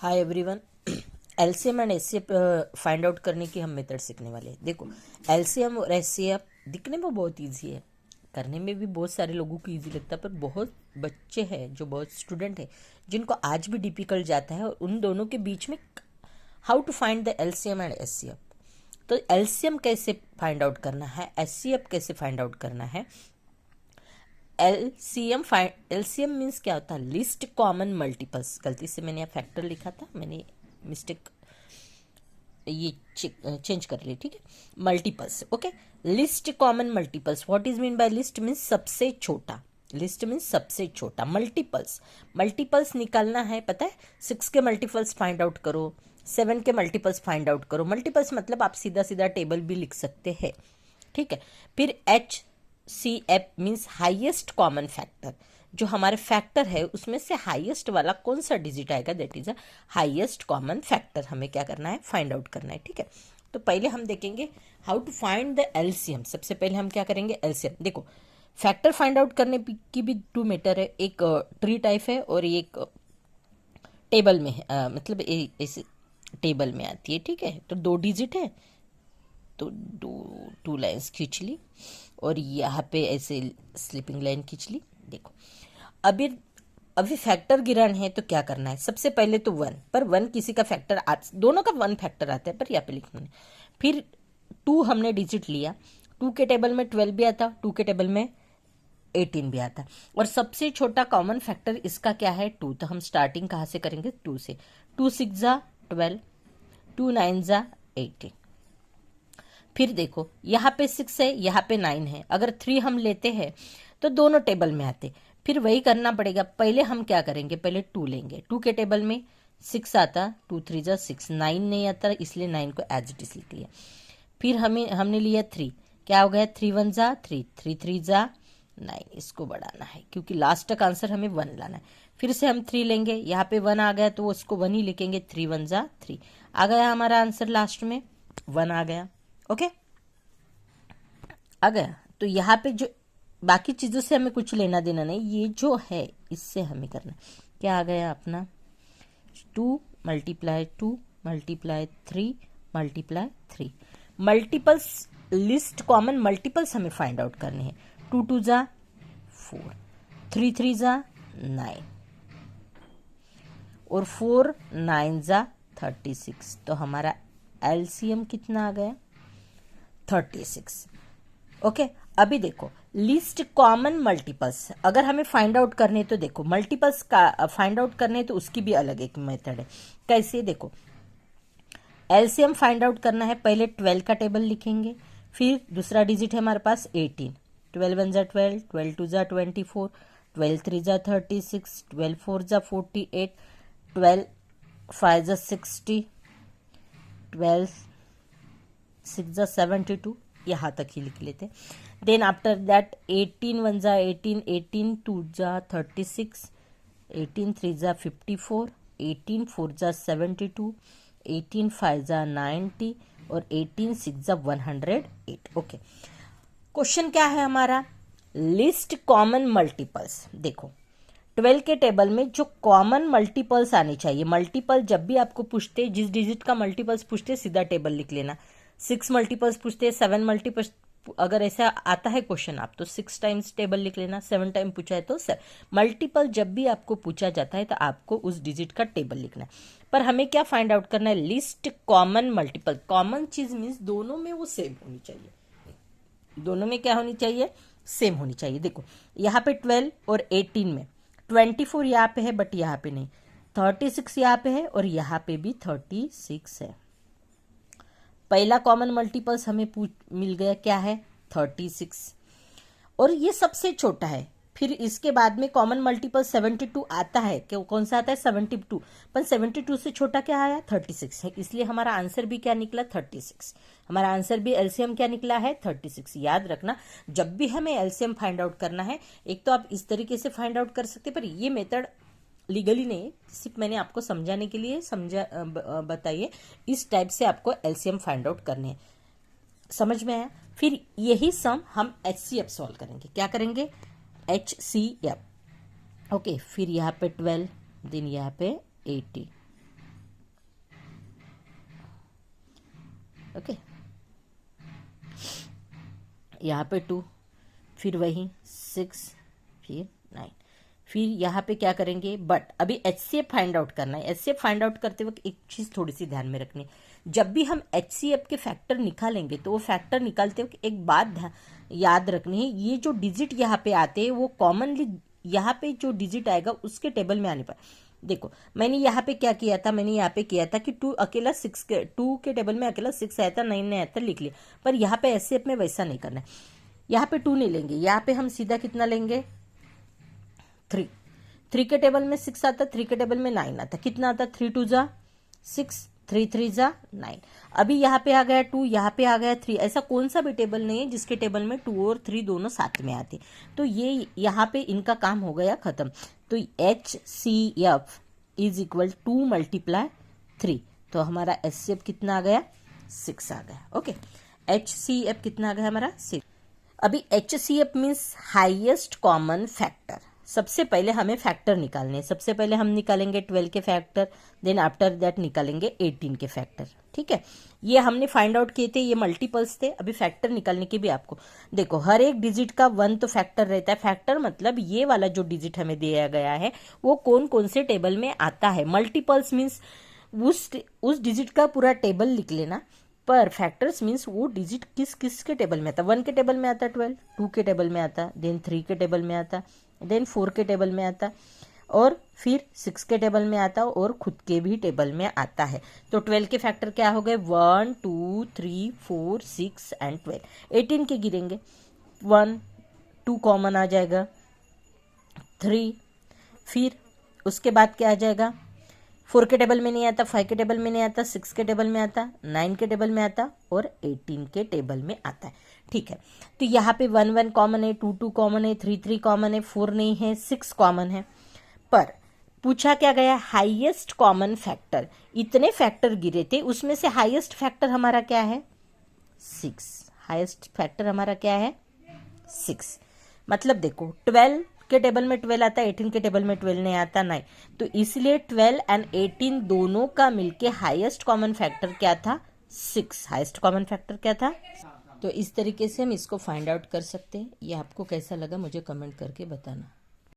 Hi everyone. LCM and HCF find out करने की हम मेथड सीखने वाले हैं। देखो, एलसीएम और एचसीएफ दिखने में बहुत इजी है, करने में भी बहुत सारे लोगों को इजी लगता है, पर बहुत बच्चे हैं जो बहुत स्टूडेंट हैं जिनको आज भी डिफिकल्ट जाता है। और उन दोनों के बीच में how to find the LCM and HCF. तो एलसीएम कैसे फाइंड आउट करना है, एचसीएफ कैसे फाइंड आउट करना है। एलसीएम मीन्स क्या होता है? List common multiples. गलती से मैंने यहाँ फैक्टर लिखा था, मैंने मिस्टेक ये चेंज कर ली, ठीक है। Multiples, okay. List common multiples, what is mean by list? Means सबसे छोटा। लिस्ट मीन्स सबसे छोटा। मल्टीपल्स, मल्टीपल्स निकालना है, पता है? 6 के मल्टीपल्स फाइंड आउट करो, 7 के मल्टीपल्स फाइंड आउट करो। मल्टीपल्स मतलब आप सीधा सीधा टेबल भी लिख सकते हैं, ठीक है। फिर HCF means highest common factor. जो हमारे फैक्टर है उसमें से हाईएस्ट वाला कौन सा डिजिट आएगा, that is a highest common factor. हमें क्या करना है? फाइंड आउट करना है, ठीक है। तो पहले हम देखेंगे how to find the LCM. सबसे पहले हम क्या करेंगे? एलसीएम। देखो, फैक्टर फाइंड आउट करने की भी 2 मेथड है। एक ट्री टाइप है और एक टेबल में है, मतलब इस टेबल में आती है, ठीक है। तो 2 डिजिट है तो 2 लाइन्स खींच ली और यहाँ पे ऐसे स्लिपिंग लाइन खींच ली। देखो, अभी फैक्टर गिरन है तो क्या करना है? सबसे पहले तो 1, पर 1 किसी का फैक्टर दोनों का 1 फैक्टर आता है, पर यहाँ पे लिखना है। फिर 2 हमने डिजिट लिया, 2 के टेबल में 12 भी आता, 2 के टेबल में 18 भी आता। और सबसे छोटा कॉमन फैक्टर इसका क्या है? 2। तो हम स्टार्टिंग कहाँ से करेंगे? 2 से। 2 6 जा 12, 2 9 जा 18। फिर देखो, यहाँ पे 6 है, यहाँ पे 9 है। अगर 3 हम लेते हैं तो दोनों टेबल में आते। फिर वही करना पड़ेगा। पहले हम क्या करेंगे? पहले 2 लेंगे। 2 के टेबल में 6 आता, 2 3 जा 6, 9 नहीं आता, इसलिए 9 को एज इट इज लिख लिया। फिर हमने लिया 3, क्या हो गया? 3 1 जा 3, 3 3 जा 9। इसको बढ़ाना है क्योंकि लास्ट का आंसर हमें 1 लाना है। फिर से हम 3 लेंगे, यहाँ पे 1 आ गया तो उसको 1 ही लिखेंगे। 3 1 जा 3 आ गया हमारा आंसर, लास्ट में 1 आ गया, ओके। आ गया। तो यहाँ पे जो बाकी चीज़ों से हमें कुछ लेना देना नहीं, ये जो है इससे हमें करना। क्या आ गया अपना? 2 multiply 2 multiply 3 multiply 3। Multiples, list common multiples हमें फाइंड आउट करने हैं। 2 2 जा 4, 3 3 जा 9 और 4 9 जा 36। तो हमारा एलसीएम कितना आ गया? 36, ओके। अभी देखो, लिस्ट कॉमन मल्टीपल्स अगर हमें फाइंड आउट करने, तो देखो मल्टीपल्स का फाइंड आउट करने तो उसकी भी अलग एक मेथड है। कैसे? देखो, एलसीएम फाइंड आउट करना है, पहले 12 का टेबल लिखेंगे, फिर दूसरा डिजिट है हमारे पास 18। 12 1 जा 12, 12 2 जा 24, 12 3 जा 36, 12 4 जा 48, 12 5 जा 60, 12 6 जा 72। यहाँ तक ही लिख लेते। देन आफ्टर दैट 18 1 जा 18, 18 2 जा 36, 18 3 जा 54, 18 4 जा 72, 18 5 जा 90 और 18 6 जा 108, ओके। क्वेश्चन क्या है हमारा? List common multiples. देखो, 12 के टेबल में जो कॉमन मल्टीपल्स आने चाहिए, मल्टीपल जब भी आपको पूछते, जिस डिजिट का मल्टीपल्स पूछते सीधा टेबल लिख लेना। 6 मल्टीपल्स पूछते, 7 मल्टीपल्स, अगर ऐसा आता है क्वेश्चन आप तो 6 टाइम्स टेबल लिख लेना। 7 टाइम पूछा है तो मल्टीपल जब भी आपको पूछा जाता है तो आपको उस डिजिट का टेबल लिखना है। पर हमें क्या फाइंड आउट करना है? List common multiple. कॉमन चीज मीन्स दोनों में वो सेम होनी चाहिए। दोनों में क्या होनी चाहिए? सेम होनी चाहिए। देखो, यहाँ पे 12 और 18 में 24 यहाँ पे है बट यहाँ पे नहीं, 36 यहाँ पे है और यहाँ पे भी 36 है। पहला कॉमन मल्टीपल्स हमें मिल गया, क्या है? 36, और ये सबसे छोटा है। फिर इसके बाद में कॉमन मल्टीपल 72 आता है। क्यों? कौन सा आता है? 72। पर 72 से छोटा क्या आया? 36 है, इसलिए हमारा आंसर भी क्या निकला? 36। हमारा आंसर भी एलसीएम क्या निकला है? 36। याद रखना, जब भी हमें एलसीएम फाइंड आउट करना है, एक तो आप इस तरीके से फाइंड आउट कर सकते, पर ये मेथड लीगली नहीं, सिर्फ मैंने आपको समझाने के लिए बताइए। इस टाइप से आपको एलसीएम फाइंड आउट करने हैं। समझ में आया? फिर यही सम हम एचसीएफ सॉल्व करेंगे। क्या करेंगे? HCF, okay. फिर यहाँ पे 12, देन यहाँ पे 80, ओके, यहाँ पे 2, फिर वही 6, फिर 9, फिर यहाँ पे क्या करेंगे, बट अभी HCF फाइंड आउट करना है। HCF फाइंड आउट करते वक्त एक चीज़ थोड़ी सी ध्यान में रखनी है, जब भी हम HCF के फैक्टर निकालेंगे तो वो फैक्टर निकालते वक्त एक बात याद रखनी है, ये जो डिजिट यहाँ पे आते हैं वो कॉमनली यहाँ पे जो डिजिट आएगा उसके टेबल में आने पर, देखो मैंने यहाँ पे क्या किया था, मैंने यहाँ पे किया था कि 2 अकेला 6 के 2 के टेबल में अकेला 6 आया था, 9 नहीं आया था, लिख लिया। पर यहाँ पे HCF में वैसा नहीं करना है, यहाँ पे 2 नहीं लेंगे, यहाँ पे हम सीधा कितना लेंगे 3। 3 के टेबल में 6 आता, 3 के टेबल में 9 आता, कितना आता 3 2 जा 6, 3 3 जा 9। अभी यहाँ पे आ गया 2, यहाँ पे आ गया 3, ऐसा कौन सा भी टेबल नहीं है जिसके टेबल में 2 और 3 दोनों साथ में आते, तो ये यहाँ पे इनका काम हो गया खत्म। तो HCF इज इक्वल 2 × 3, तो हमारा HCF कितना आ गया 6 आ गया। ओके, HCF कितना आ गया हमारा 6। अभी HCF means highest common factor. सबसे पहले हमें फैक्टर निकालने हैं, सबसे पहले हम निकालेंगे 12 के फैक्टर, देन आफ्टर दैट निकालेंगे 18 के फैक्टर। ठीक है, ये हमने फाइंड आउट किए थे, ये मल्टीपल्स थे। अभी फैक्टर निकालने की भी आपको देखो, हर एक डिजिट का 1 तो फैक्टर रहता है। फैक्टर मतलब ये वाला जो डिजिट हमें दिया गया है वो कौन कौन से टेबल में आता है। मल्टीपल्स मीन्स उस डिजिट का पूरा टेबल लिख लेना, पर फैक्टर्स मीन्स वो डिजिट किस किस के टेबल में आता। 1 के टेबल में आता 12, 2 के टेबल में आता, देन 3 के टेबल में आता, देन 4 के टेबल में आता, और फिर 6 के टेबल में आता, और खुद के भी टेबल में आता है। तो 12 के फैक्टर क्या हो गए 1 2 3 4 6 एंड 12। 18 के गिरेंगे, 1 2 कॉमन आ जाएगा, 3, फिर उसके बाद क्या आ जाएगा, 4 के टेबल में नहीं आता, 5 के टेबल में नहीं आता, 6 के टेबल में आता, 9 के टेबल में आता, और 18 के टेबल में आता है। ठीक है, तो यहाँ पे 1 1 कॉमन है, 2 2 कॉमन है, 3 3 कॉमन है, 4 नहीं है, 6 कॉमन है। पर पूछा क्या गया, हाईएस्ट कॉमन फैक्टर। इतने फैक्टर गिरे थे, उसमें से हाईएस्ट फैक्टर हमारा क्या है 6। हाईएस्ट फैक्टर हमारा क्या है 6। मतलब देखो 12 के टेबल में 12 आता है, 18 के टेबल में 12 नहीं आता, नहीं, तो इसलिए 12 एंड 18 दोनों का मिलके हाईएस्ट कॉमन फैक्टर क्या था 6। हाईएस्ट कॉमन फैक्टर क्या था। तो इस तरीके से हम इसको फाइंड आउट कर सकते हैं। ये आपको कैसा लगा मुझे कमेंट करके बताना।